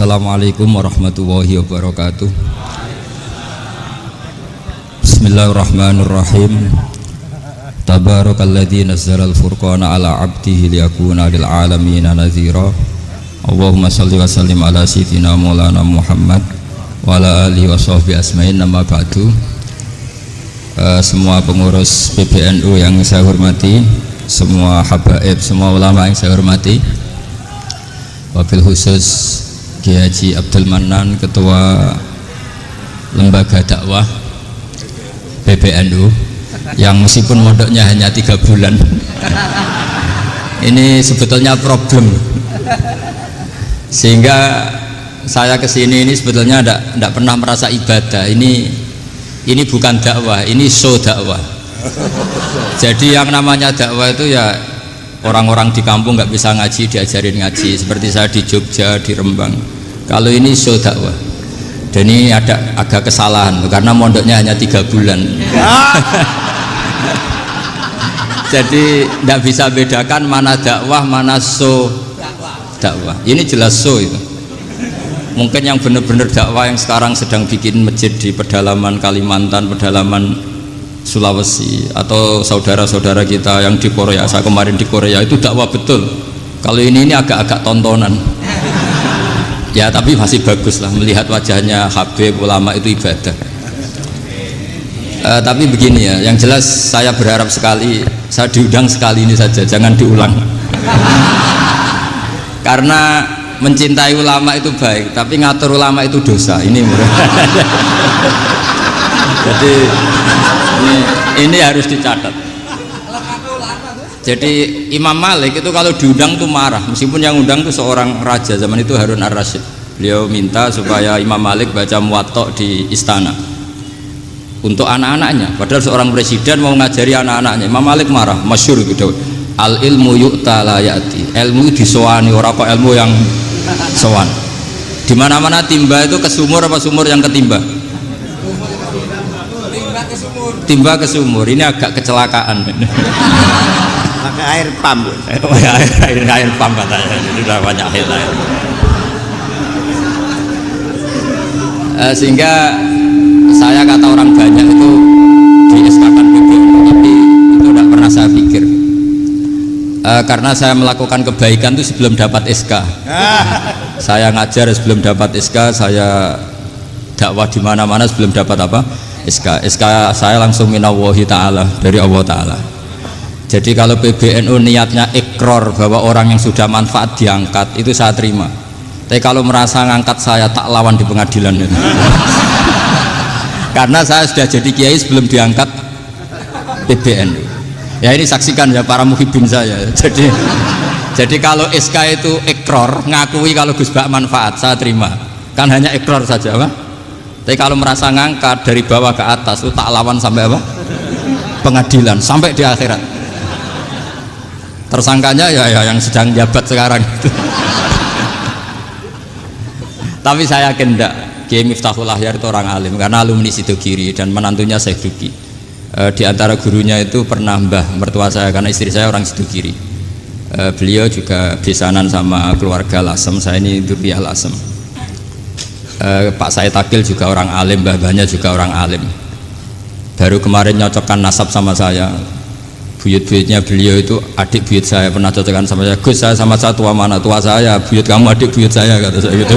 Assalamualaikum warahmatullahi wabarakatuh. Bismillahirrahmanirrahim. Tabarakalladzi nazzalal furqana ala 'abdihi liyakuna lil 'alamin nadhira. Allahumma shalli wa sallim ala sayyidina Maulana Muhammad wa ala alihi wa sahbihi asma'in. Nama ba'du. Semua pengurus PBNU yang saya hormati, semua habaib, semua ulama yang saya hormati, wabil khusus Kiai Haji Abdul Manan, Ketua Lembaga Dakwah PBNU, yang meskipun mondoknya hanya 3 bulan ini sebetulnya problem, sehingga saya kesini ini sebetulnya tidak pernah merasa ibadah. Ini bukan dakwah, ini show dakwah. Jadi yang namanya dakwah itu ya orang-orang di kampung nggak bisa ngaji, diajarin ngaji, seperti saya di Jogja, di Rembang. Kalau ini show dakwah, dan ini ada agak kesalahan karena mondoknya hanya 3 bulan. Jadi tidak bisa bedakan mana dakwah, mana show dakwah. Ini jelas show itu. Mungkin yang benar-benar dakwah yang sekarang sedang bikin masjid di pedalaman Kalimantan, pedalaman Sulawesi, atau saudara-saudara kita yang di Korea. Saya kemarin di Korea, itu dakwah betul. Kalau ini agak-agak tontonan. Ya tapi masih bagus lah, melihat wajahnya habib ulama itu ibadah. Tapi begini ya, yang jelas saya berharap sekali, saya diundang sekali ini saja, jangan diulang. Karena mencintai ulama itu baik, tapi ngatur ulama itu dosa. Ini jadi ini harus dicatat. Jadi Imam Malik itu kalau diundang tuh marah, meskipun yang undang tuh seorang raja zaman itu, Harun ar-Rasyid. Beliau minta supaya Imam Malik baca Muwatta di istana untuk anak-anaknya, padahal seorang presiden mau ngajari anak-anaknya. Imam Malik marah, masyhur gitu, al ilmu yu'ta la ya'ti, ilmu disowani, ora kok ilmu yang sowan. Di mana-mana timba itu ke sumur, apa sumur yang ketimba? Timba ke sumur. Ini agak kecelakaan. Pakai air pam. air pam katanya. Ini udah banyak air. Sehingga saya kata orang banyak itu di SK-kan PBNU, tapi itu tidak pernah saya pikir. Karena saya melakukan kebaikan itu sebelum dapat SK. Saya ngajar sebelum dapat SK, saya dakwah di mana-mana sebelum dapat apa? SK saya langsung minallahi ta'ala, dari Allah ta'ala. Jadi kalau PBNU niatnya ikrar bahwa orang yang sudah manfaat diangkat, itu saya terima. Tapi kalau merasa ngangkat saya, tak lawan di pengadilan itu. Karena saya sudah jadi kiai sebelum diangkat PBNU. Ya ini saksikan ya para muhibin saya. Jadi kalau SK itu ikrar, ngakui kalau Gus Bak manfaat, saya terima. Kan hanya ikrar saja, Pak. Tapi kalau merasa ngangkat dari bawah ke atas, itu tak lawan sampai apa? Pengadilan, sampai di akhirat. Tersangkanya ya yang sedang jabat sekarang itu. Tapi saya yakin enggak, Kiai Miftahul Ahyar itu orang alim, karena alumni Sidogiri dan menantunya Syekh Duki. Di antara gurunya itu pernah mbah mertua saya, karena istri saya orang Sidogiri. Beliau juga besanan sama keluarga Lasem, saya ini Durriyah Lasem. Pak Said Akil juga orang alim, mbah-mbahnya juga orang alim. Baru kemarin nyocokkan nasab sama saya. Buyut-buyutnya beliau itu adik buyut saya, pernah cocokkan sama saya. Gus, saya sama saya tua mana? Tua saya, buyut kamu adik buyut saya, kata saya gitu.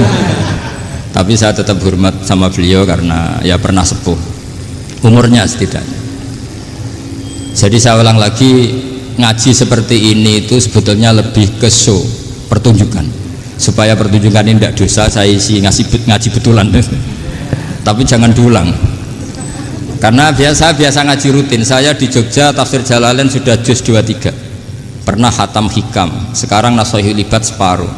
Tapi saya tetap hormat sama beliau karena ya pernah sepuh umurnya setidaknya. Jadi saya ulang lagi, ngaji seperti ini itu sebetulnya lebih ke show, pertunjukan. Supaya pertunjukan ini tidak dosa, saya isi ngaji betulan. Tapi jangan diulang. Karena biasa ngaji rutin. Saya di Jogja tafsir Jalalain sudah juz 23. Pernah khatam hikam. Sekarang Nashahul Ibad separuh.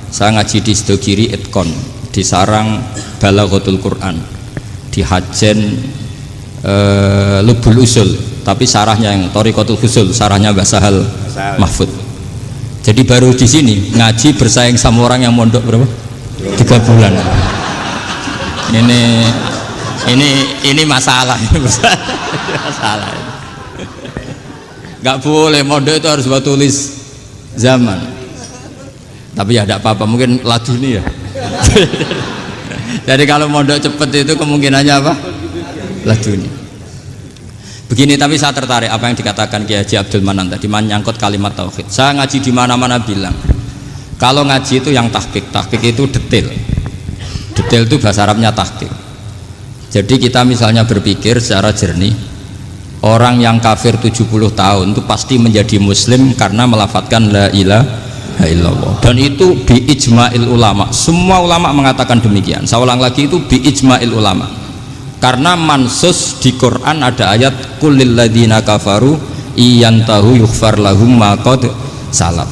Saya ngaji di Sidogiri Itkon, di Sarang Balaghatul Quran, di Hajen Lubul Usul, tapi sarahnya yang Thariqatul Husul, sarahnya Mbah Sahal Mahfud. Jadi baru di sini ngaji bersaing sama orang yang mondok berapa? 3 bulan. Ini masalah. Masalah. Nggak boleh mondok itu harus buat tulis zaman. Tapi ya tidak apa-apa, mungkin laduni ya. Jadi kalau mondok cepet itu kemungkinannya apa? Laduni. Begini, tapi saya tertarik apa yang dikatakan Kiai Haji Abdul Manan tadi menyangkut kalimat tauhid. Saya ngaji di mana-mana bilang, kalau ngaji itu yang tahqiq itu detail. Detail itu bahasa Arabnya tahqiq. Jadi kita misalnya berpikir secara jernih, orang yang kafir 70 tahun itu pasti menjadi muslim karena melafadzkan la ilaha illallah. Dan itu bi ijma'il ulama. Semua ulama mengatakan demikian. Saya ulang lagi, itu bi ijma'il ulama. Karena mansus di Quran ada ayat kullil ladzina kafaru iyantahu yughfar lahum ma qad salaf.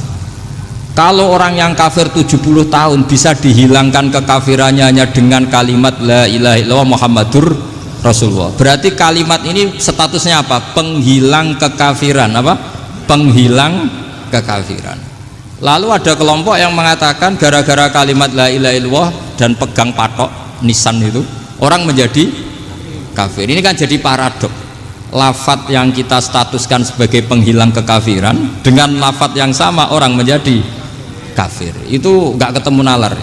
Kalau orang yang kafir 70 tahun bisa dihilangkan kekafirannya hanya dengan kalimat la ilaha illallah Muhammadur Rasulullah. Berarti kalimat ini statusnya apa? Penghilang kekafiran, apa? Penghilang kekafiran. Lalu ada kelompok yang mengatakan gara-gara kalimat la ilaha illallah dan pegang patok nisan itu orang menjadi kafir. Ini kan jadi paradok. Lafadz yang kita statuskan sebagai penghilang kekafiran dengan lafadz yang sama orang menjadi kafir. Itu nggak ketemu nalar.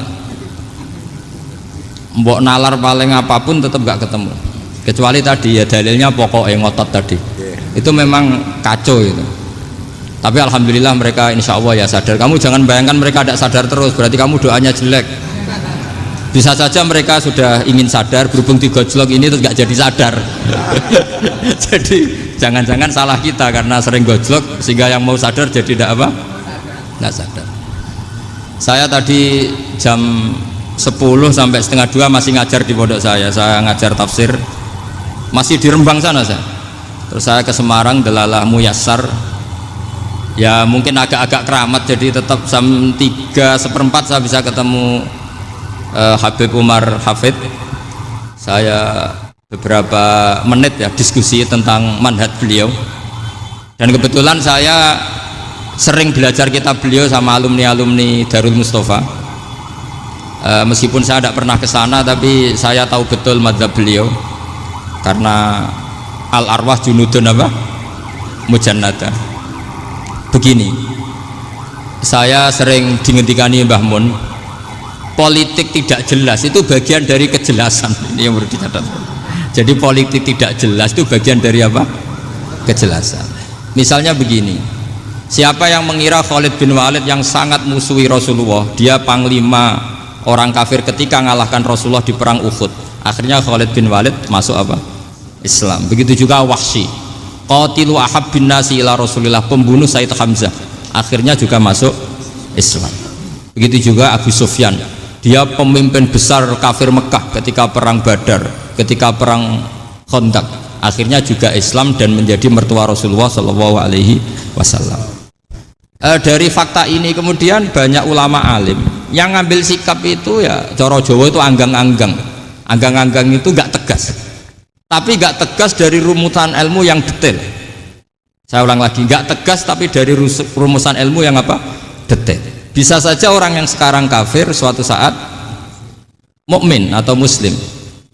Mbok nalar paling apapun tetap nggak ketemu. Kecuali tadi ya dalilnya pokok ngotot tadi. Itu memang kacau itu. Tapi alhamdulillah mereka insya Allah ya sadar. Kamu jangan bayangkan mereka tidak sadar terus, berarti kamu doanya jelek. Bisa saja mereka sudah ingin sadar, berhubung digojlok ini terus nggak jadi sadar. Jadi jangan-jangan salah kita karena sering gojlok sehingga yang mau sadar jadi tidak apa? Nggak sadar. Saya tadi jam 10 sampai setengah 2 masih ngajar di pondok saya ngajar tafsir masih di Rembang sana saya. Terus saya ke Semarang Delalah Muyassar. Ya mungkin agak-agak keramat, jadi tetap jam 3:15 saya bisa ketemu Habib Umar Hafid. Saya beberapa menit ya diskusi tentang manhaj beliau, dan kebetulan saya sering belajar kitab beliau sama alumni Darul Mustafa. Meskipun saya tidak pernah ke sana, tapi saya tahu betul mazhab beliau karena al arwah junudun apa mujannada. Begini, saya sering dingendikani Mbah Mun, politik tidak jelas itu bagian dari kejelasan. Ini yang perlu dicatat. Jadi politik tidak jelas itu bagian dari apa? Kejelasan. Misalnya begini, siapa yang mengira Khalid bin Walid yang sangat musuhi Rasulullah, dia panglima orang kafir ketika ngalahkan Rasulullah di perang Uhud, akhirnya Khalid bin Walid masuk apa? Islam. Begitu juga Wahsy, qatilu ahabbin nasi ila Rasulillah, pembunuh Said Hamzah, akhirnya juga masuk Islam. Begitu juga Abu Sufyan, dia pemimpin besar kafir Mekah ketika perang Badar, ketika perang Khandaq, akhirnya juga Islam dan menjadi mertua Rasulullah Shallallahu Alaihi Wasallam. Dari fakta ini kemudian banyak ulama alim yang ngambil sikap itu ya coro Jawa itu anggang-anggang itu gak tegas, tapi gak tegas dari rumusan ilmu yang detail. Saya ulang lagi, gak tegas tapi dari rumusan ilmu yang apa? Detail. Bisa saja orang yang sekarang kafir suatu saat mukmin atau muslim.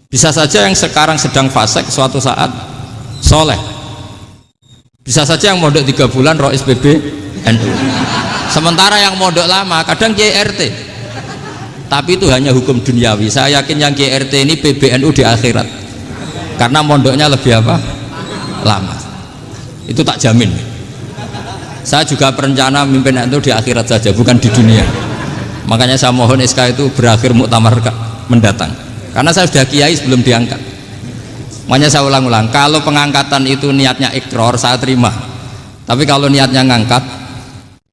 Bisa saja yang sekarang sedang fasik suatu saat soleh. Bisa saja yang mondok 3 bulan rois PB NU. Sementara yang mondok lama kadang Kiai RT. Tapi itu hanya hukum duniawi. Saya yakin yang Kiai RT ini PBNU di akhirat. Karena mondoknya lebih apa? Lama. Itu tak jamin. Saya juga berencana mimpin itu di akhirat saja, bukan di dunia. Makanya saya mohon SK itu berakhir muktamar mendatang, karena saya sudah kiai sebelum diangkat. Makanya saya ulang-ulang, kalau pengangkatan itu niatnya ikror saya terima, tapi kalau niatnya ngangkat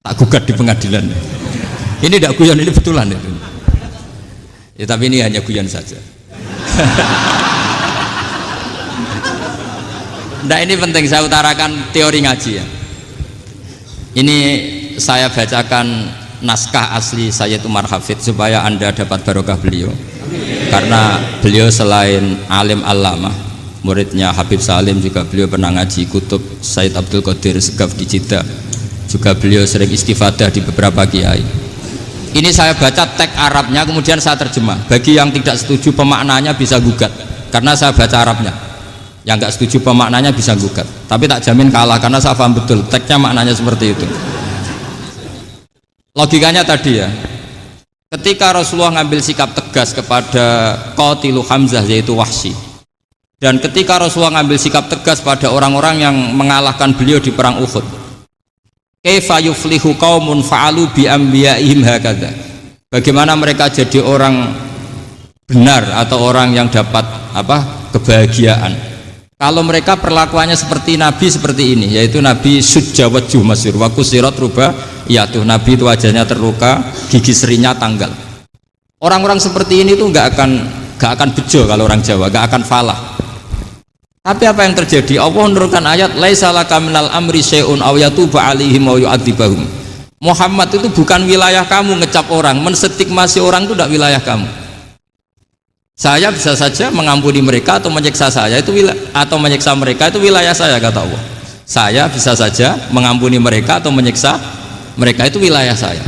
tak gugat di pengadilan. Ini tidak guyon, ini betulan itu ya, tapi ini hanya guyon saja. Nah ini penting saya utarakan teori ngaji ya. Ini saya bacakan naskah asli Sayyid Umar Hafid supaya Anda dapat barokah beliau. Karena beliau selain alim allamah, muridnya Habib Salim, juga beliau pernah ngaji kutub Sayyid Abdul Qadir Segaf di Jeddah. Juga beliau sering istifadah di beberapa kiai. Ini saya baca teks Arabnya kemudian saya terjemah. Bagi yang tidak setuju pemaknanya bisa gugat, karena saya baca Arabnya. Yang nggak setuju pemaknanya bisa gugat, tapi tak jamin kalah karena saya paham betul teksnya maknanya seperti itu. Logikanya tadi ya, ketika Rasulullah ngambil sikap tegas kepada Qatilu Hamzah yaitu Wahsy, dan ketika Rasulullah ngambil sikap tegas pada orang-orang yang mengalahkan beliau di perang Uhud, kaifa yuflihu qaumun fa'alu bi anbiya'ihim hakadha, bagaimana mereka jadi orang benar atau orang yang dapat kebahagiaan kalau mereka perlakuannya seperti Nabi seperti ini, yaitu Nabi sujja wajhuh masyhur wa kusirat ruba, yaitu Nabi itu wajahnya terluka, gigi serinya tanggal. Orang-orang seperti ini tuh nggak akan bejo kalau orang Jawa, nggak akan falah. Tapi apa yang terjadi? Allah menurunkan ayat laisa laka minal amri syai'un aw yatuba 'alaihim aw yu'adzibahum. Muhammad itu bukan wilayah kamu ngecap orang, menstigmasi orang itu tidak wilayah kamu. Saya bisa saja mengampuni mereka atau menyiksa saya itu atau menyiksa mereka itu wilayah saya, kata Allah. Saya bisa saja mengampuni mereka atau menyiksa mereka itu wilayah saya.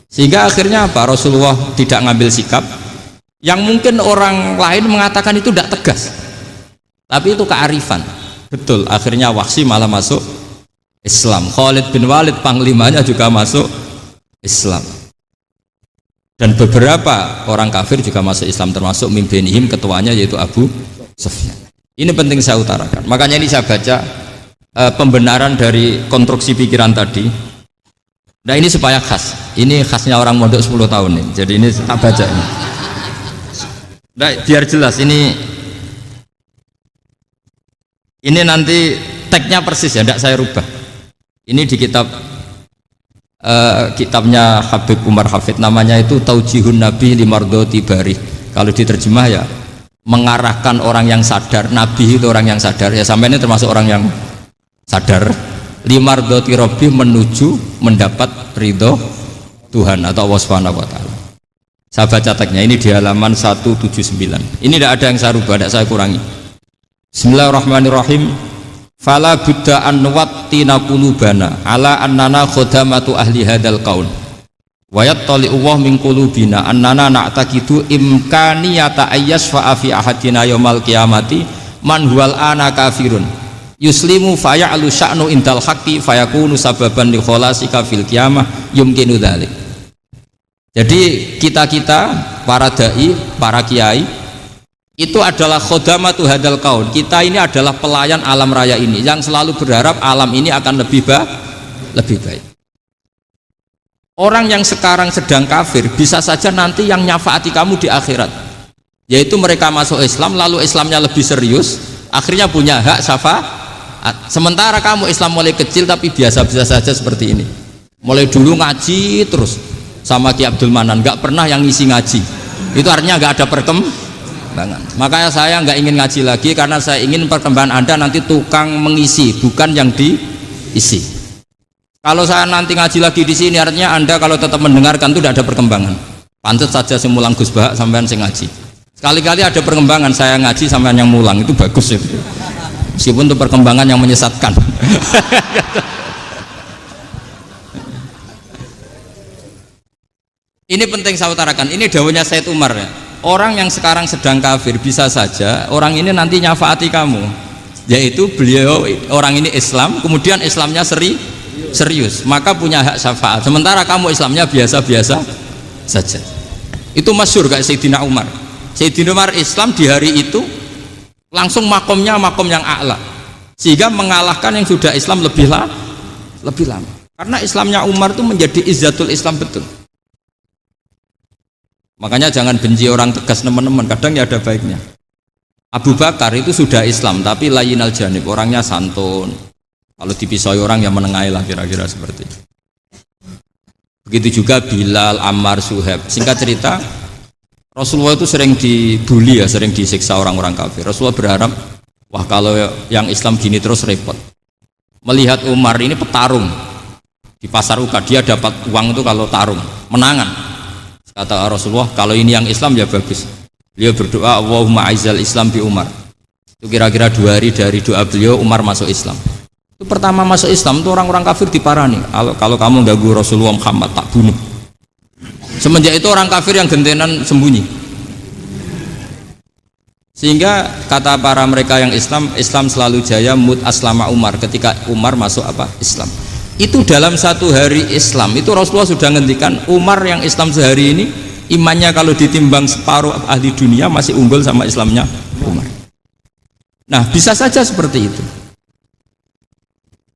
Sehingga akhirnya apa? Rasulullah tidak ngambil sikap yang mungkin orang lain mengatakan itu tidak tegas, tapi itu kearifan. Betul, akhirnya Wahsy malah masuk Islam. Khalid bin Walid panglimanya juga masuk Islam. Dan beberapa orang kafir juga masuk Islam, termasuk mimbenihim, ketuanya yaitu Abu Sufyan. Ini penting saya utarakan. Makanya ini saya baca pembenaran dari konstruksi pikiran tadi. Nah ini supaya khas. Ini khasnya orang mondok 10 tahun nih. Jadi ini tak baca ini. Nah, biar jelas ini nanti tagnya persis ya, tidak saya rubah. Ini di kitabnya Habib Umar Hafid, namanya itu Taujihun Nabi Limardoti Bari. Kalau diterjemah ya mengarahkan orang yang sadar. Nabi itu orang yang sadar ya, sampai ini termasuk orang yang sadar. Limardoti Rabbi, menuju mendapat ridho Tuhan atau Allah Subhanahu wa taala. Saya baca tagnya ini di halaman 179. Ini tidak ada yang saya rubah, tidak saya kurangi. Bismillahirrahmanirrahim. Fala budda an nuwattina qulubana ala annana khadamatu ahli hadzal qaul wa yattali Allah min qulubina annana na'taqidu imkaniyata ayyasfa fi ahadina yaumal qiyamati man huwal ana kafirun yuslimu faya'lu sya'nu indal haqqi fayakunu sababan li khalasika fil qiyamah yumkinu dzalik. Jadi kita para dai, para kiai itu adalah khodamatu hadal kaun. Kita ini adalah pelayan alam raya ini yang selalu berharap alam ini akan lebih baik. Orang yang sekarang sedang kafir bisa saja nanti yang nyafaati kamu di akhirat, yaitu mereka masuk Islam lalu Islamnya lebih serius, akhirnya punya hak syafaat. Sementara kamu Islam mulai kecil tapi biasa-biasa saja seperti ini, mulai dulu ngaji terus sama Ki Abdul Manan, nggak pernah yang ngisi ngaji, itu artinya nggak ada perkembangan. Makanya saya nggak ingin ngaji lagi, karena saya ingin perkembangan Anda nanti tukang mengisi, bukan yang diisi. Kalau saya nanti ngaji lagi di sini, artinya Anda kalau tetap mendengarkan itu tidak ada perkembangan. Pantes saja semulang Gus Bahak sampean sing ngaji. Sekali-kali ada perkembangan, saya ngaji sampean yang mulang, itu bagus itu. Meskipun itu perkembangan yang menyesatkan. Ini penting saya utarakan. Ini dawuhnya Said Umar ya. Orang yang sekarang sedang kafir bisa saja orang ini nanti nyafaati kamu, yaitu beliau orang ini Islam, kemudian Islamnya serius, maka punya hak syafaat. Sementara kamu Islamnya biasa-biasa saja. Itu masyhur kayak Sayyidina Umar. Sayyidina Umar Islam di hari itu langsung makomnya makom yang a'la, sehingga mengalahkan yang sudah Islam lebih lama. Karena Islamnya Umar itu menjadi izzatul Islam betul. Makanya jangan benci orang tegas teman-teman, kadang ya ada baiknya. Abu Bakar itu sudah Islam tapi layinal janib, orangnya santun. Kalau dipisoi orang yang menengahi lah, kira-kira seperti itu. Begitu juga Bilal, Ammar, Suhaib. Singkat cerita, Rasulullah itu sering dibully ya, sering disiksa orang-orang kafir. Rasulullah berharap, wah kalau yang Islam gini terus repot. Melihat Umar ini petarung di pasar Uka, dia dapat uang itu kalau tarung, menangan. Kata Rasulullah, kalau ini yang Islam ya bagus. Beliau berdoa, Allahumma aizal Islam bi Umar. Itu kira-kira 2 hari dari doa beliau, Umar masuk Islam. Itu pertama masuk Islam itu orang-orang kafir diparani. Kalau kamu ganggu Rasulullah Muhammad tak bunuh. Semenjak itu orang kafir yang gentenan sembunyi. Sehingga kata para mereka yang Islam, Islam selalu jaya mut aslama Umar, ketika Umar masuk Islam. Itu dalam satu hari Islam itu Rasulullah sudah ngendikan Umar yang Islam sehari ini imannya kalau ditimbang separuh ahli dunia masih unggul sama Islamnya Umar. Nah bisa saja seperti itu.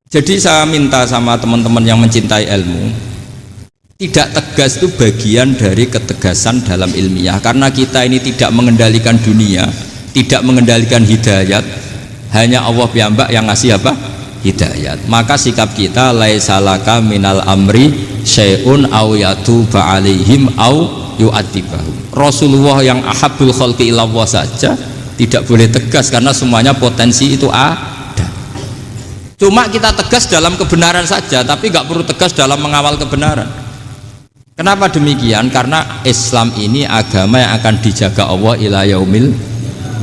Jadi saya minta sama teman-teman yang mencintai ilmu, tidak tegas itu bagian dari ketegasan dalam ilmiah, karena kita ini tidak mengendalikan dunia, tidak mengendalikan hidayat, hanya Allah piyambak yang ngasih apa? Hidayat. Maka sikap kita laisalaka minal amri syai'un aw yatuba alaihim aw yu'adzibahum. Rasulullah yang ahabbul khalqi ilallah saja tidak boleh tegas karena semuanya potensi itu ada. Cuma kita tegas dalam kebenaran saja, tapi nggak perlu tegas dalam mengawal kebenaran. Kenapa demikian? Karena Islam ini agama yang akan dijaga Allah ila yaumil.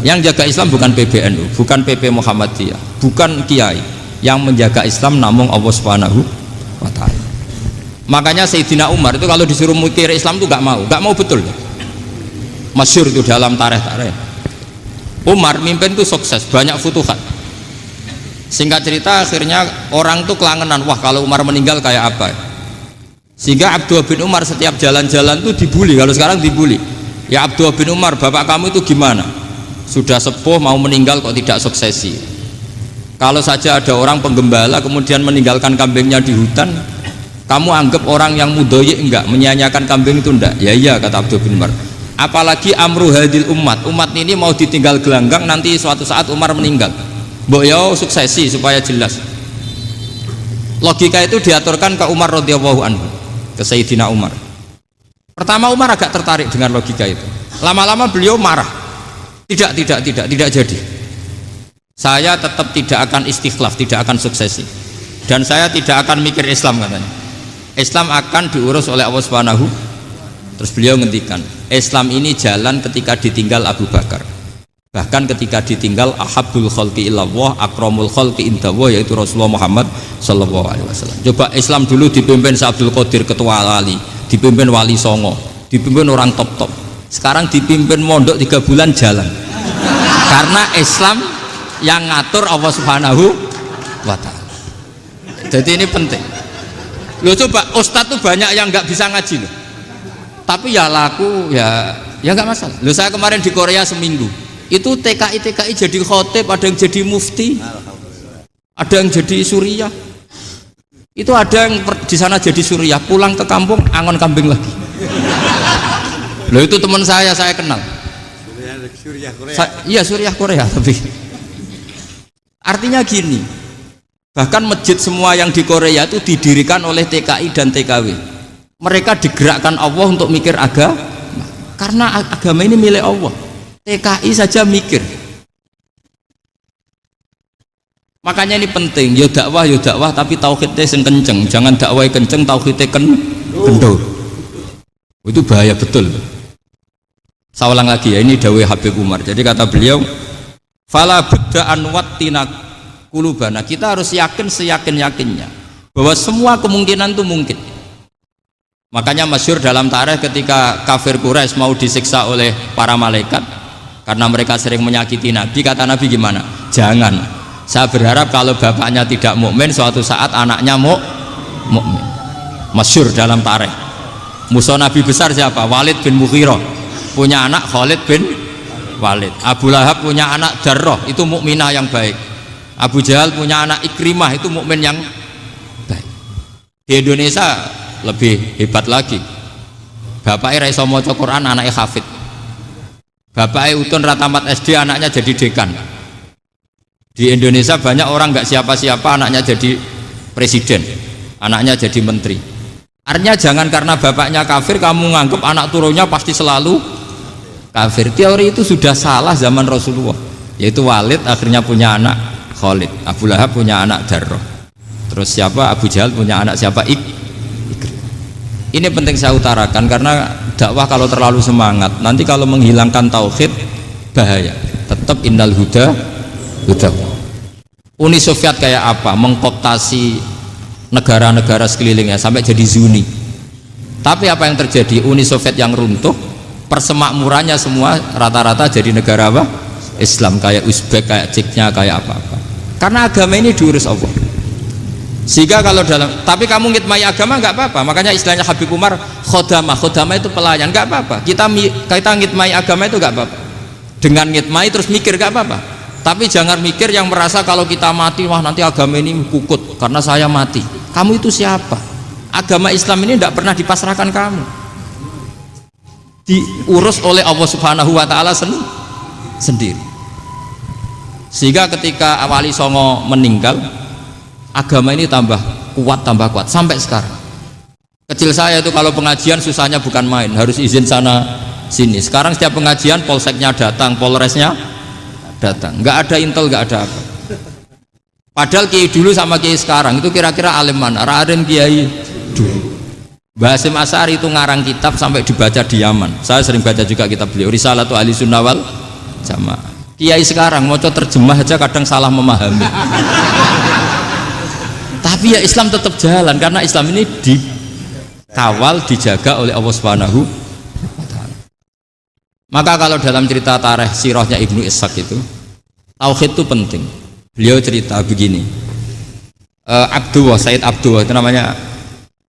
Yang jaga Islam bukan PBNU, bukan PP Muhammadiyah, bukan kiai. Yang menjaga Islam namun Allah Subhanahu wa ta'ala. Makanya Sayyidina Umar itu kalau disuruh mikir Islam itu gak mau betul. Masyhur itu dalam tarikh-tarikh. Umar mimpin itu sukses, banyak futuhat. Singkat cerita akhirnya orang tuh kelangenan, wah kalau Umar meninggal kayak apa. Sehingga Abdullah bin Umar setiap jalan-jalan tuh dibully, kalau sekarang dibully. Ya Abdullah bin Umar, bapak kamu itu gimana? Sudah sepuh mau meninggal kok tidak suksesi. Kalau saja ada orang penggembala kemudian meninggalkan kambingnya di hutan, kamu anggap orang yang mudoyi enggak, menyanyiakan kambing itu enggak? Ya iya, kata Abdullah bin Umar. Apalagi amru hadil umat ini mau ditinggal gelanggang, nanti suatu saat Umar meninggal. Mbok ya suksesi supaya jelas. Logika itu diaturkan ke Umar radhiyallahu anhu, ke Sayyidina Umar. Pertama Umar agak tertarik dengan logika itu. Lama-lama beliau marah. Tidak jadi. Saya tetap tidak akan istikhlaf, tidak akan suksesi. Dan saya tidak akan mikir Islam, katanya. Islam akan diurus oleh Allah Subhanahu. Terus beliau ngendikan, Islam ini jalan ketika ditinggal Abu Bakar. Bahkan ketika ditinggal ahabbul khalqi ilallah akramul khalqi indallah, yaitu Rasulullah Muhammad sallallahu alaihi wasallam. Coba Islam dulu dipimpin Abdul Qadir ketua wali, dipimpin Wali Songo, dipimpin orang top-top. Sekarang dipimpin mondok 3 bulan jalan. Karena Islam yang ngatur Allah Subhanahu wa ta'ala. Jadi ini penting. Loh coba ustadz tuh banyak yang nggak bisa ngaji loh. Tapi ya laku ya nggak masalah. Loh saya kemarin di Korea seminggu. Itu TKI jadi khotib, ada yang jadi mufti, ada yang jadi suriah. Itu ada yang di sana jadi suriah, pulang ke kampung angon kambing lagi. Loh itu teman saya kenal. Suriah Korea. Iya suriah Korea, tapi artinya gini. Bahkan masjid semua yang di Korea itu didirikan oleh TKI dan TKW. Mereka digerakkan Allah untuk mikir agama, karena agama ini milik Allah. TKI saja mikir. Makanya ini penting, yo dakwah tapi tauhidnya sing kenceng, jangan dakwah kenceng tauhidnya kendor. Itu bahaya betul. Saya ulang lagi ya, ini dawuh Habib Umar. Jadi kata beliau, fala budda an wattina qulubana. Kita harus yakin seyakin-yakinnya bahwa semua kemungkinan itu mungkin. Makanya masyhur dalam tarikh ketika kafir Quraisy mau disiksa oleh para malaikat karena mereka sering menyakiti Nabi, kata Nabi gimana? Jangan. Saya berharap kalau bapaknya tidak mukmin, suatu saat anaknya mukmin. Masyhur dalam tarikh. Musuh Nabi besar siapa? Walid bin Mughirah. Punya anak Khalid bin Walid. Abu Lahab punya anak Darrah, itu mukminah yang baik. Abu Jahal punya anak Ikrimah, itu mukmin yang baik. Di Indonesia lebih hebat lagi. Bapaknya raiso maca Quran, anaknya hafid. Bapaknya utun ratamat SD, anaknya jadi dekan. Di Indonesia banyak orang nggak siapa-siapa, anaknya jadi presiden, anaknya jadi menteri. Artinya jangan karena bapaknya kafir kamu nganggep anak turunnya pasti selalu kafir. Teori itu sudah salah zaman Rasulullah. Yaitu Walid akhirnya punya anak Khalid, Abu Lahab punya anak Darrah. Terus siapa? Abu Jahal punya anak siapa? Ini penting saya utarakan karena dakwah kalau terlalu semangat, nanti kalau menghilangkan tauhid bahaya. Tetap innal huda. Uni Soviet kayak apa? Mengkooptasi negara-negara sekelilingnya sampai jadi Zuni. Tapi apa yang terjadi? Uni Soviet yang runtuh, persemakmurannya semua rata-rata jadi negara apa? Islam, kayak Uzbek, kayak Ceknya, kayak apa-apa. Karena agama ini diurus Allah. Sehingga kalau tapi kamu ngitmai agama nggak apa-apa. Makanya istilahnya Habib Umar khodamah itu pelayan, nggak apa-apa. Kita ngitmai agama itu nggak apa-apa. Dengan ngitmai terus mikir nggak apa-apa. Tapi jangan mikir yang merasa kalau kita mati, wah nanti agama ini kukut karena saya mati. Kamu itu siapa? Agama Islam ini tidak pernah dipasrahkan kamu. Diurus oleh Allah Subhanahu wa taala sendiri. Sehingga ketika Wali Songo meninggal, agama ini tambah kuat sampai sekarang. Kecil saya itu kalau pengajian susahnya bukan main, harus izin sana sini. Sekarang setiap pengajian polseknya datang, polresnya datang, nggak ada intel, nggak ada apa. Padahal kiai dulu sama kiai sekarang itu kira-kira alim mana? Raden kiai dulu. Mbah Hasyim Asy'ari itu ngarang kitab sampai dibaca di Yaman. Saya sering baca juga kitab beliau, Risalatu Ahli Sunnah wal Jamaah. Kiai sekarang mau terjemah aja kadang salah memahami. Tapi ya Islam tetap jalan karena Islam ini dikawal, dijaga oleh Allah Subhanahu wa taala. Maka kalau dalam cerita tarikh sirahnya Ibnu Ishaq itu, tauhid itu penting. Beliau cerita begini. Sayyid Abdullah itu namanya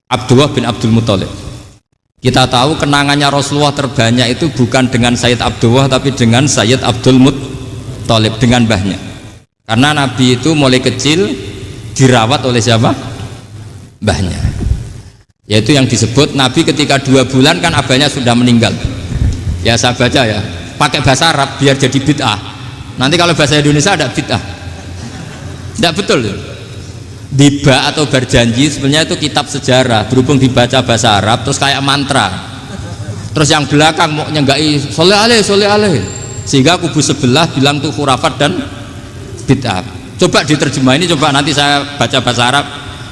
Abdullah bin Abdul Muthalib. Kita tahu kenangannya Rasulullah terbanyak itu bukan dengan Sayyid Abdullah tapi dengan Sayyid Abdul Muthalib, dengan mbahnya. Karena Nabi itu mulai kecil dirawat oleh siapa? Mbahnya. Yaitu yang disebut Nabi ketika 2 bulan kan abahnya sudah meninggal. Ya saya baca ya, pakai bahasa Arab biar jadi bid'ah. Nanti kalau bahasa Indonesia ada bid'ah. Tidak betul. Diba atau berjanji sebenarnya itu kitab sejarah, berhubung dibaca bahasa Arab terus kayak mantra. Terus yang belakang mau nyenggai soleh aleh, sehingga kubu sebelah bilang tuh khurafat dan bid'ah. Coba diterjemah ini, coba nanti saya baca bahasa Arab.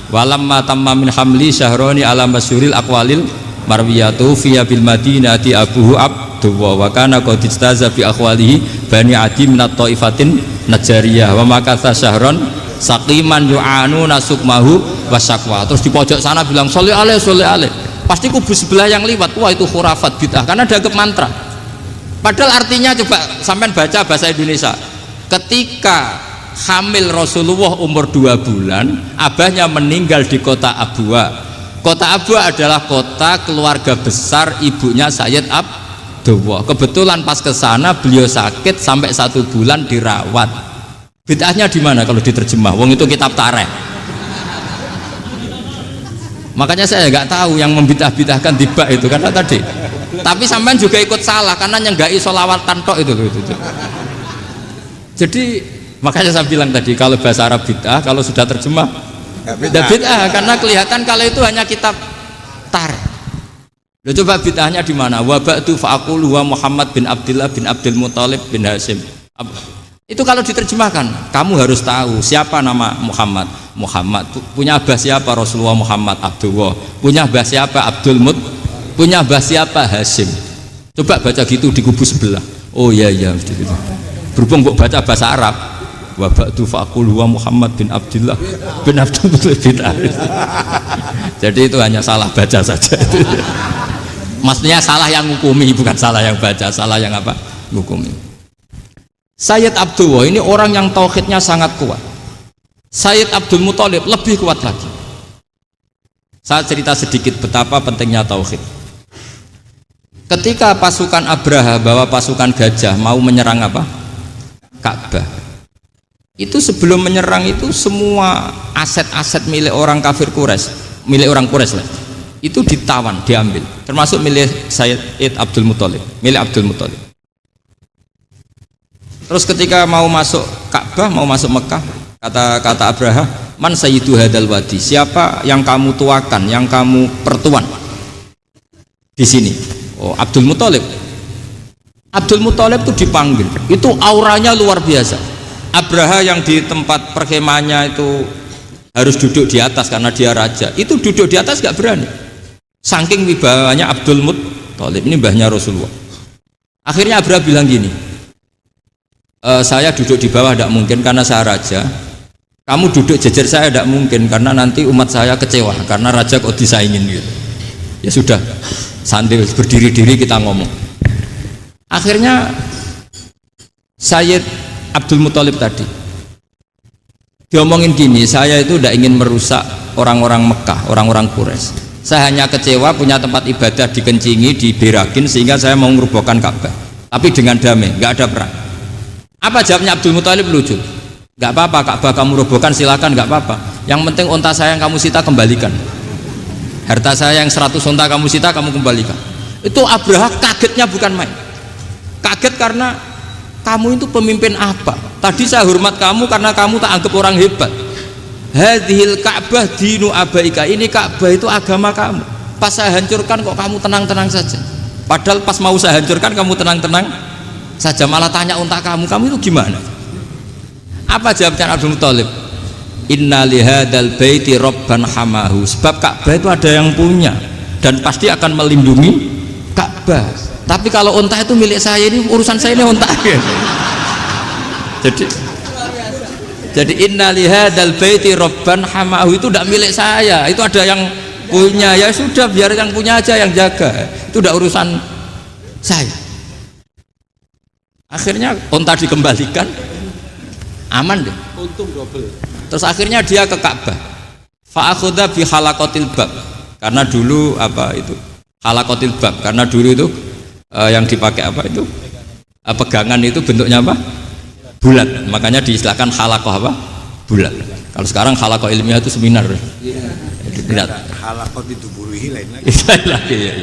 Walamma tamma min hamli syahroni ala masyuril aqwalil marwiyatu fiya bil madinati abuhu abdullah wa kana qad istaza bi aqwalihi bani adi minat taifatin najariyah wa makatha syahron saqiman yu'anu nasukmahu wasyaqwa. Terus di pojok sana bilang soleh aleh, pasti kubu sebelah yang liwat, wah itu khurafat bid'ah karena dianggap mantra. Padahal artinya coba sampean baca bahasa Indonesia. Ketika hamil Rasulullah umur 2 bulan, abahnya meninggal di kota Abwa. Kota Abwa adalah kota keluarga besar ibunya Sayyid Abdullah. Kebetulan pas ke sana beliau sakit sampai 1 bulan dirawat. Bid'ahnya di mana kalau diterjemah? Wong itu kitab tarikh. Makanya saya nggak tahu yang membidah-bidahkan tiba itu karena tadi. Tapi sampean juga ikut salah karena nyenggai sholawat tantok itu. Jadi makanya saya bilang tadi kalau bahasa Arab bid'ah, kalau sudah terjemah bid'ah karena kelihatan kalau itu hanya kitab tarikh. Loh, coba bid'ahnya di mana? Wa ba'du fa'aqulu wa Muhammad bin Abdullah bin Abdul Muthalib bin Hasyim. Itu kalau diterjemahkan, kamu harus tahu siapa nama Muhammad. Muhammad punya abah siapa? Rasulullah Muhammad Abdullah. Punya abah siapa? Abdul Mut. Punya abah siapa? Hasyim. Coba baca gitu di kubu sebelah. Oh iya mesti gitu. Berhubung kok baca bahasa Arab. Wa ba'du faqul wa Muhammad bin Abdullah bin Abdul Muthalib bin Hasyim. Jadi itu hanya salah baca saja itu. Maksudnya salah yang hukumi, bukan salah yang baca, salah yang apa? Hukumi. Sayyid Abdullah ini orang yang tauhidnya sangat kuat. Sayyid Abdul Muthalib lebih kuat lagi. Saya cerita sedikit betapa pentingnya tauhid. Ketika pasukan Abraha bawa pasukan gajah mau menyerang apa? Ka'bah. Itu sebelum menyerang itu semua aset-aset milik orang kafir Quraisy, milik orang Quraisy lah. Itu ditawan, diambil. Termasuk milik Sayyid Abdul Muthalib, milik Abdul Muthalib. Terus ketika mau masuk Ka'bah, mau masuk Mekah, kata Abraha, man sayyidu hadal wadi, siapa yang kamu tuakan, yang kamu pertuan di sini? Oh, Abdul Muthalib. Abdul Muthalib itu dipanggil, itu auranya luar biasa. Abraha yang di tempat perkemahannya itu harus duduk di atas karena dia raja, itu duduk di atas gak berani, saking wibawanya Abdul Muthalib. Ini mbahnya Rasulullah. Akhirnya Abraha bilang gini, saya duduk di bawah tidak mungkin karena saya raja, kamu duduk jejer saya tidak mungkin karena nanti umat saya kecewa karena raja kok disaingin gitu. Ya sudah, sambil berdiri-diri kita ngomong. Akhirnya Sayyid Abdul Muthalib tadi Diomongin gini, saya itu tidak ingin merusak orang-orang Mekah, orang-orang Quraisy. Saya hanya kecewa punya tempat ibadah dikencingi, diberakin sehingga saya mau merubuhkan Ka'bah. Tapi dengan damai, nggak ada perang. Apa jawabnya Abdul Muthalib? Lucu. Nggak apa-apa, Ka'bah kamu robohkan silakan, nggak apa-apa. Yang penting unta saya yang kamu sita kembalikan. Harta saya yang 100 unta kamu sita kamu kembalikan. Itu Abraha kagetnya bukan main. Kaget karena kamu itu pemimpin apa? Tadi saya hormat kamu karena kamu tak anggap orang hebat. Hadhil Ka'bah dinu abaika, ini Ka'bah itu agama kamu. Pas saya hancurkan kok kamu tenang-tenang saja. Padahal pas mau saya hancurkan kamu tenang-tenang saja, malah tanya unta kamu itu gimana? Apa jawabnya Abdul Muthalib? Inna lihadal baiti robban hamahu. Sebab Ka'bah itu ada yang punya dan pasti akan melindungi Ka'bah. Tapi kalau unta itu milik saya, ini urusan saya, ini unta. Jadi inna lihadal baiti robban hamahu itu tidak milik saya, itu ada yang punya. Ya sudah, biar yang punya aja yang jaga, itu tidak urusan saya. Akhirnya unta dikembalikan, aman deh, Untung double. terus akhirnya dia ke Ka'bah. Fa'akhudha bi halaqatil bab, karena dulu apa itu halaqatil bab, karena dulu itu yang dipakai apa itu pegangan itu bentuknya apa, bulat, makanya diistilahkan halaqah apa, bulat. Kalau sekarang halaqah ilmiah itu seminar. Tidak. Halakot itu buruhi lain lagi. Lagi ya.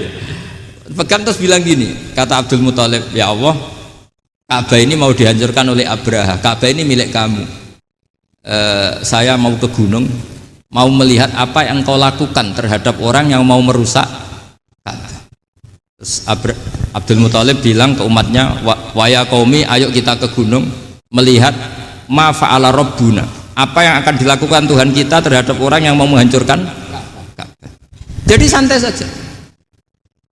Pegang terus bilang gini, kata Abdul Muthalib, ya Allah, Ka'bah ini mau dihancurkan oleh Abraha, Ka'bah ini milik kamu. Saya mau ke gunung, mau melihat apa yang kau lakukan terhadap orang yang mau merusak Ka'bah. Terus Abdul Muthalib bilang ke umatnya, wa ya qaumi, ayo kita ke gunung melihat ma fa'ala rabbuna, apa yang akan dilakukan Tuhan kita terhadap orang yang mau menghancurkan Ka'bah. Jadi santai saja,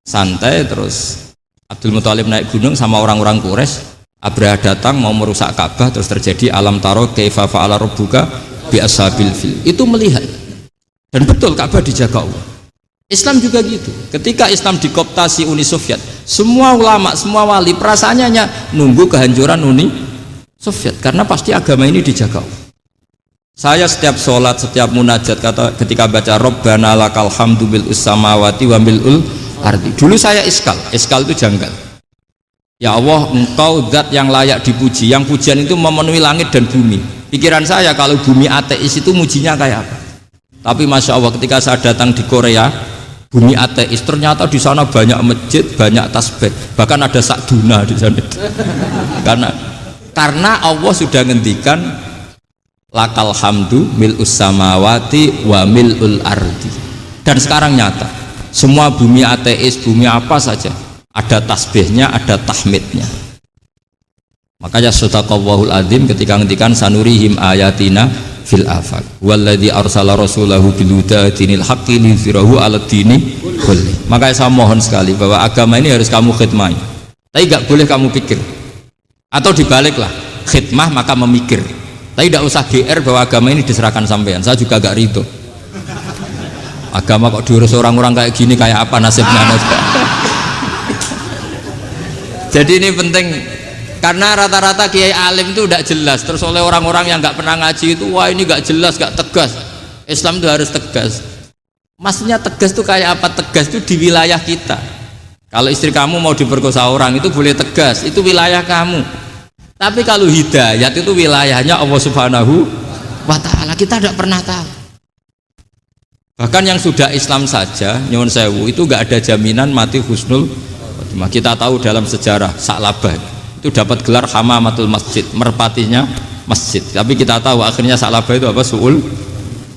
santai. Terus Abdul Muthalib naik gunung sama orang-orang Quraisy. Abraha datang mau merusak Ka'bah, terus terjadi alam taro kaifa fa'ala rabbuka bi ashabil fil. Itu melihat, dan betul Ka'bah dijaga Allah. Islam juga gitu. Ketika Islam dikooptasi Uni Soviet, semua ulama, semua wali perasaannya hanya nunggu kehancuran Uni Soviet, karena pasti agama ini dijaga Allah. Saya setiap sholat, setiap munajat, ketika baca Rabbana lakal hamdu bil samawati wa mil'ul ardi, dulu saya iskal itu janggal. Ya Allah, engkau zat yang layak dipuji, yang pujian itu memenuhi langit dan bumi. Pikiran saya, kalau bumi ateis itu mujinya kayak apa? Tapi Masya Allah, ketika saya datang di Korea, bumi ateis, ternyata di sana banyak masjid, banyak tasbih, bahkan ada sakduna di sana. Karena Allah sudah ngendikan lakal hamdu mil'us samawati wa mil'ul ardi. Dan sekarang nyata, semua bumi ateis, bumi apa saja, ada tasbihnya, ada tahmidnya. Makanya sadaqallahul adzim ketika ngendikan sanurihim ayatina fil afaq walladzi arsala rasulahu bil huda dinil haqqi liyuzhirahu 'alad dini kulli. Makanya saya mohon sekali bahwa agama ini harus kamu khidmah, tapi enggak boleh kamu pikir. Atau dibaliklah, khidmah maka memikir. Tapi tidak usah GR bahwa agama ini diserahkan sampean. Saya juga agak ridho. Agama kok diurus orang-orang kayak gini, kayak apa nasibnya? Jadi ini penting, karena rata-rata kiai alim itu tidak jelas. Terus oleh orang-orang yang nggak pernah ngaji itu, wah ini nggak jelas, nggak tegas. Islam itu harus tegas. Maksudnya tegas itu kayak apa? Tegas itu di wilayah kita. Kalau istri kamu mau diperkosa orang itu boleh tegas, itu wilayah kamu. Tapi kalau hidayat itu wilayahnya Allah Subhanahu wa Ta'ala, kita tidak pernah tahu. Bahkan yang sudah Islam saja, nyuwun sewu, itu nggak ada jaminan mati husnul. Kita tahu dalam sejarah Sa'labah itu dapat gelar hamamatul masjid, merpatinya masjid. Tapi kita tahu akhirnya Sa'labah itu apa? Su'ul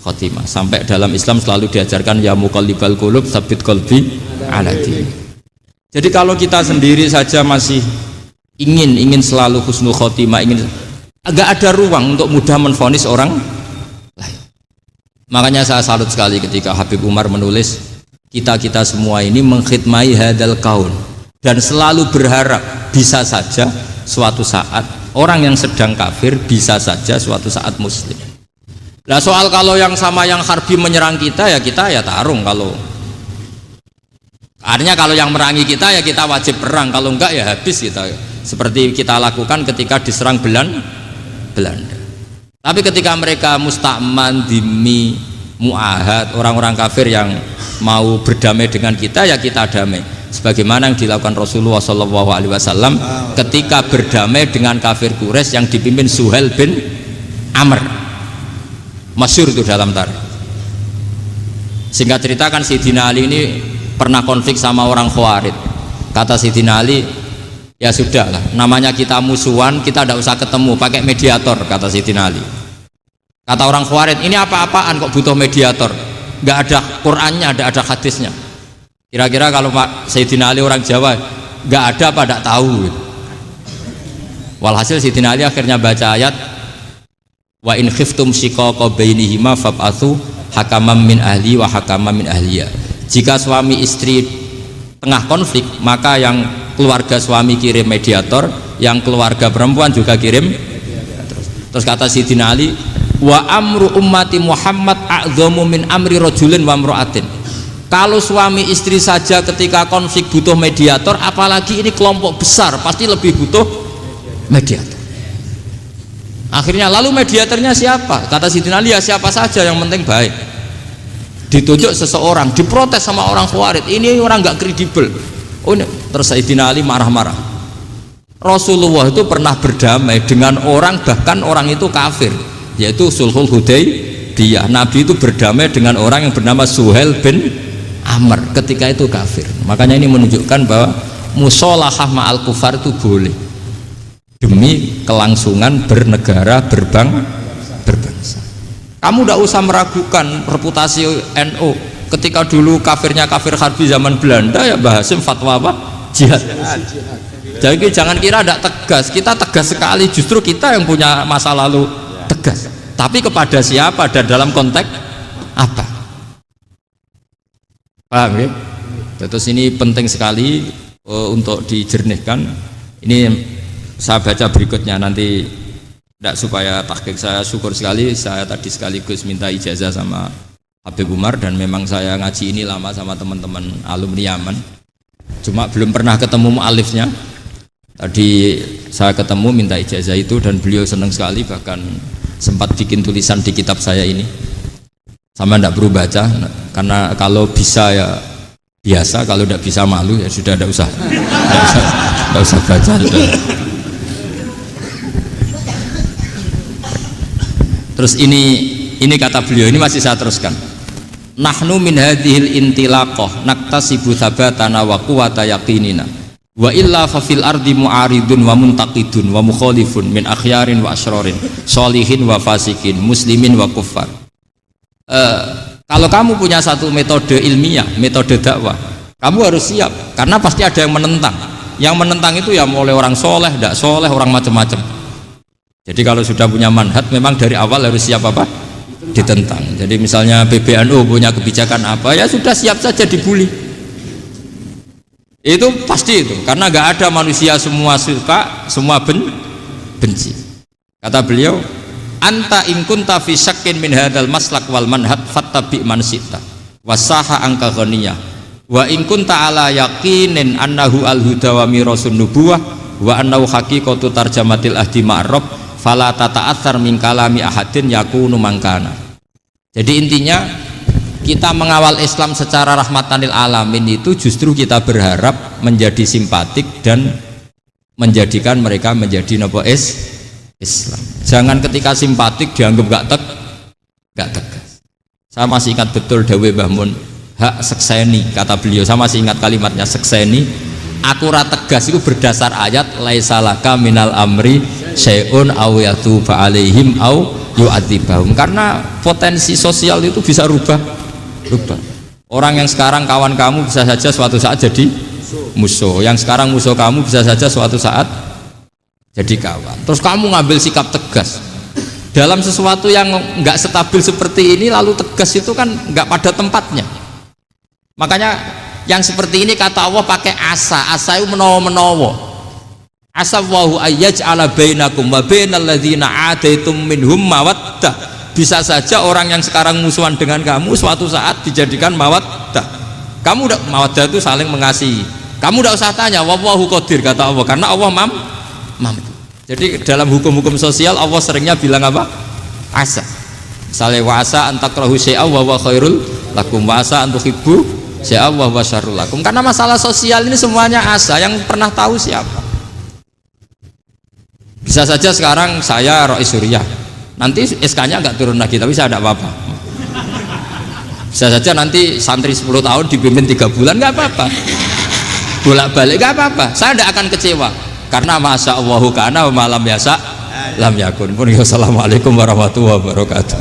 khotimah. Sampai dalam Islam selalu diajarkan ya muqallibal qulub tsabbit qalbi ala din. Jadi kalau kita sendiri saja masih ingin selalu husnul khotimah, agak ada ruang untuk mudah menvonis orang lain. Makanya saya salut sekali ketika Habib Umar menulis kita semua ini mengkhidmati hadal kaun, dan selalu berharap bisa saja suatu saat orang yang sedang kafir bisa saja suatu saat muslim. Nah soal kalau yang sama yang harbi menyerang kita ya tarung. Kalau artinya kalau yang merangi kita ya kita wajib perang, kalau enggak ya habis kita. Seperti kita lakukan ketika diserang Belanda. Tapi ketika mereka musta'man, dhimmi, mu'ahad, orang-orang kafir yang mau berdamai dengan kita, ya kita damai. Sebagaimana yang dilakukan Rasulullah SAW ketika berdamai dengan kafir Quraisy yang dipimpin Suhail bin Amr. Masyhur itu dalam tarikh. Singkat cerita kan Sayyidina Ali ini pernah konflik sama orang Khawarij. Kata Sayyidina Ali, ya sudah lah, namanya kita musuhan, kita tidak usah ketemu, pakai mediator, kata Sayyidina Ali. Kata orang Khawarij, ini apa-apaan kok butuh mediator, nggak ada Qur'annya, ada hadisnya. Kira-kira kalau Pak Sayyidina Ali orang Jawa, nggak ada apa tidak tahu. Walhasil Sayyidina Ali akhirnya baca ayat, wa in khiftum shiqaqa bainihima fab'atsu hakaman min ahli wa hakaman min ahliya. Jika suami istri tengah konflik, maka yang keluarga suami kirim mediator, yang keluarga perempuan juga kirim. Terus kata Sayyidina Ali, wa amru ummati Muhammad a'dhamu min amri rajulin wa imra'atin. Kalau suami istri saja ketika konflik butuh mediator, apalagi ini kelompok besar, pasti lebih butuh mediator. Akhirnya lalu mediatornya siapa? Kata Sayyidina Ali, ya siapa saja yang penting baik. Ditunjuk seseorang, diprotes sama orang Khawarij, ini orang nggak kredibel. Oh, ini. Terus Sayyidina Ali marah-marah. Rasulullah itu pernah berdamai dengan orang, bahkan orang itu kafir, yaitu Sulhul Hudaybiyah. Nabi itu berdamai dengan orang yang bernama Suhail bin Amr, ketika itu kafir. Makanya ini menunjukkan bahwa musolahah ma'al kufar itu boleh demi kelangsungan bernegara, berbangsa. Kamu tidak usah meragukan reputasi NU. Ketika dulu kafirnya kafir harbi zaman Belanda, ya Mbah Hasim fatwa apa? Jihad. Jadi jangan kira tidak tegas, kita tegas sekali, justru kita yang punya masa lalu tegas. Tapi kepada siapa dan dalam konteks apa? Paham ya? Terus ini penting sekali untuk dijernihkan. Ini saya baca berikutnya nanti, tidak supaya tahqiq. Saya syukur sekali, saya tadi sekaligus minta ijazah sama Habib Umar, dan memang saya ngaji ini lama sama teman-teman alumni Yaman, cuma belum pernah ketemu mu'alifnya. Tadi saya ketemu minta ijazah itu, dan beliau senang sekali, bahkan sempat bikin tulisan di kitab saya ini. Sama tidak perlu baca, karena kalau bisa ya biasa, kalau tidak bisa malu ya sudah, tidak usah baca sudah. Terus ini kata beliau, ini masih saya teruskan. Nahnu min hadhil intilaqah naktasibu thabatana wa quwwata yaqinina wa illa fa fil ardi mu'aridun wa muntaqidun wa mukhalifun min akhyarin wa asyrarin sholihin wa fasikin muslimin wa kuffar. Kalau kamu punya satu metode ilmiah, metode dakwah, kamu harus siap, karena pasti ada yang menentang. Yang menentang itu ya mulai orang soleh, tidak soleh, orang macam-macam. Jadi kalau sudah punya manhaj, memang dari awal harus siap apa? Ditentang. Jadi misalnya PBNU punya kebijakan apa, ya sudah siap saja dibully. Itu pasti itu, karena nggak ada manusia semua suka, semua benci. Kata beliau, anta in kunta fi syakkin min hadzal maslak wal manhaj fattabi man syi'ta wasaha angka ghaniyah wa in kunta ala yaqinin annahu al huda wa mirasun nubuwah wa annahu haqiqatu tarjamatil ahdi ma'rab fala tata'atsar min kalami ahadin yakunu mangkana. Jadi intinya kita mengawal Islam secara rahmatan lil alamin itu justru kita berharap menjadi simpatik dan menjadikan mereka menjadi napa Islam. Jangan ketika simpatik dianggap gak tegas. Saya masih ingat betul dawe Mbah Mun, hak sekseni, kata beliau. Saya masih ingat kalimatnya, sekseni. Aku ra tegas itu berdasar ayat laisalaka minal amri syai'un aw yatuba alaihim aw yu'adzibahum. Karena potensi sosial itu bisa rubah. Orang yang sekarang kawan kamu bisa saja suatu saat jadi musuh. Yang sekarang musuh kamu bisa saja suatu saat jadi kawan. Terus kamu ngambil sikap tegas dalam sesuatu yang nggak stabil seperti ini, lalu tegas itu kan nggak pada tempatnya. Makanya yang seperti ini kata Allah pakai asa itu menawa. Asa wahu ayyaj'ala bainakum wa bainal ladzina adaitum minhum mawaddah. Bisa saja orang yang sekarang musuhan dengan kamu suatu saat dijadikan mawaddah. Kamu udah mawaddah itu saling mengasihi. Kamu udah usah tanya, wallahu qadir, kata Allah, karena Allah mampu. Jadi dalam hukum-hukum sosial Allah seringnya bilang apa? asa. Misalnya wasa antakrahu syai'a wa huwa khairul lakum, wasa antuhibbu syai'a wa huwa syarrul lakum. Karena masalah sosial ini semuanya asa, yang pernah tahu siapa? Bisa saja sekarang saya Rois Suriah, nanti SK-nya nggak turun lagi, tapi saya tidak apa-apa. Bisa saja nanti santri 10 tahun dipimpin 3 bulan, nggak apa-apa. Bolak-balik nggak apa-apa, saya tidak akan kecewa. Karena masya Allahu kana wa malam yasa lam yakun. Assalamualaikum warahmatullahi wabarakatuh.